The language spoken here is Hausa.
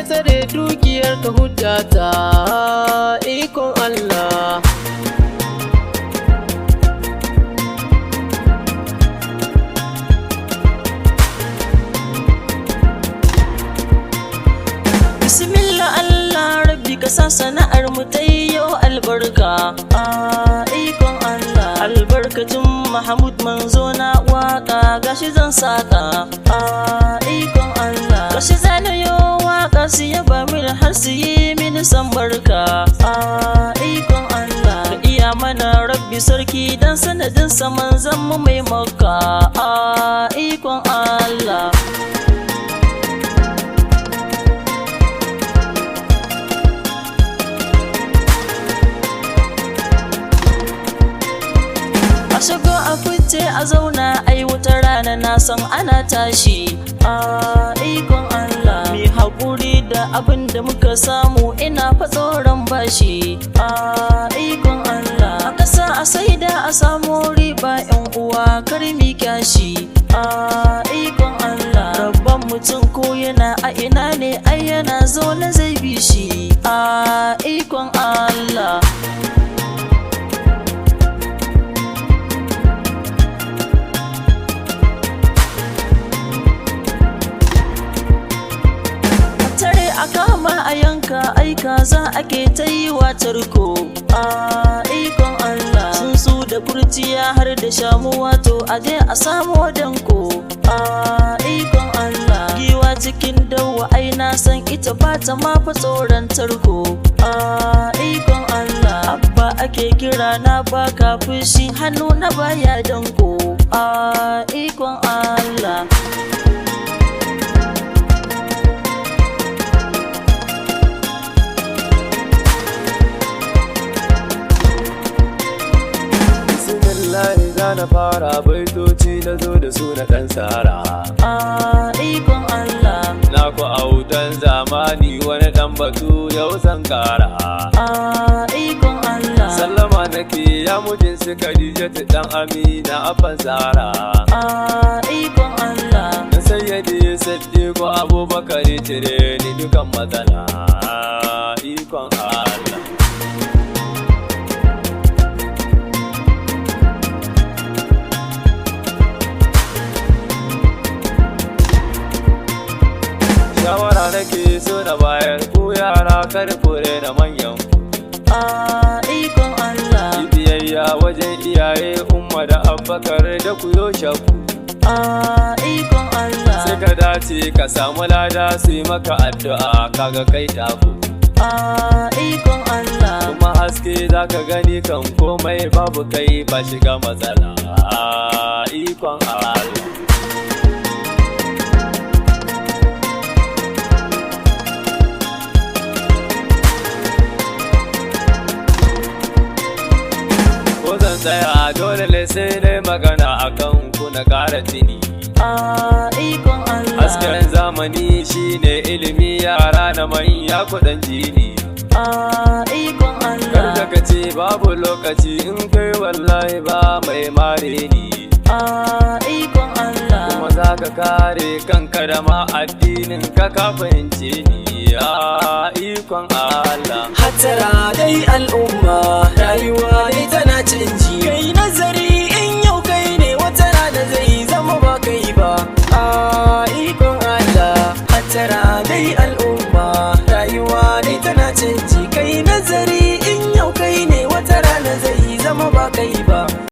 ya tsare dukiyar ka hujjata ikon Allah. Bismillah Allah Rabbi ka sa sana'ar mu ta yau albarka ikon Allah. Albarkacin Mahmud manzo na waka gashi zan saka ikon Allah. Gashi zanayo waka su yaba min har su yi mini san barka ikon Allah. Ka iya mana Rabbi sarki dan sanadin sa manzon mu mai makka ikon Allah. A shigo a fice a zauna ai wata rana na san ana tashi ikon Allah. Mi haƙuri da abin da muka samu ina fa tsoron bashi ikon Allah. A ƙasa a saida a samu riba yan uwa kar mi kyashi ikon Allah. Rabban mutum ko yana a ina ne ai yana zaune zai bi shi ikon Allah. A kama a yanka aika za ake ta yi wa tarko ikon Allah. Tsuntsu da kurciya har da shamuwa to aje a samu danko ikon Allah. Giwa cikin dawa ai na san ita ba ta ma fa tsoron tarko ikon Allah. Abba ake kira na baka fushi hannu na baya danko ikon Allah. Na fara baitoci na zo da su na ɗan tsara ikon Allah. Na ku autan zamani wani ɗan batu yau zan kara ikon Allah. Sallama nake ya mujin su Khadijatu ɗan Amina abban Zara ikon Allah. Na sayyade Siddiqu Abubakar cire ni dukan matsala ikon Allah. Shawara nake so na bayar ku yara kar ku na manyan ikon Allah. biyayya wajen iyaye umma da Abubakar da ku yo shaku ikon Allah. sai ka dace ka samu lada su yi maka addu'a kaga kai taku ikon Allah. kuma haske zaka gani kan komai babu kai ba shiga matsala ikon Allah. Tsaya dole ne sai dai magana akan ku na ƙara tini ikon Allah. Hasken zamani shine ilimi yara na manya kuɗin jini ikon Allah. Karka ka ce babu lokaci in kai wallahi ba mai mare ni ikon Allah. kuma za ka kare kanka da ma addinin ka fahimce ni ikon Allah. Hattara dai al'umma rayuwa ne tana canji. Kai nazari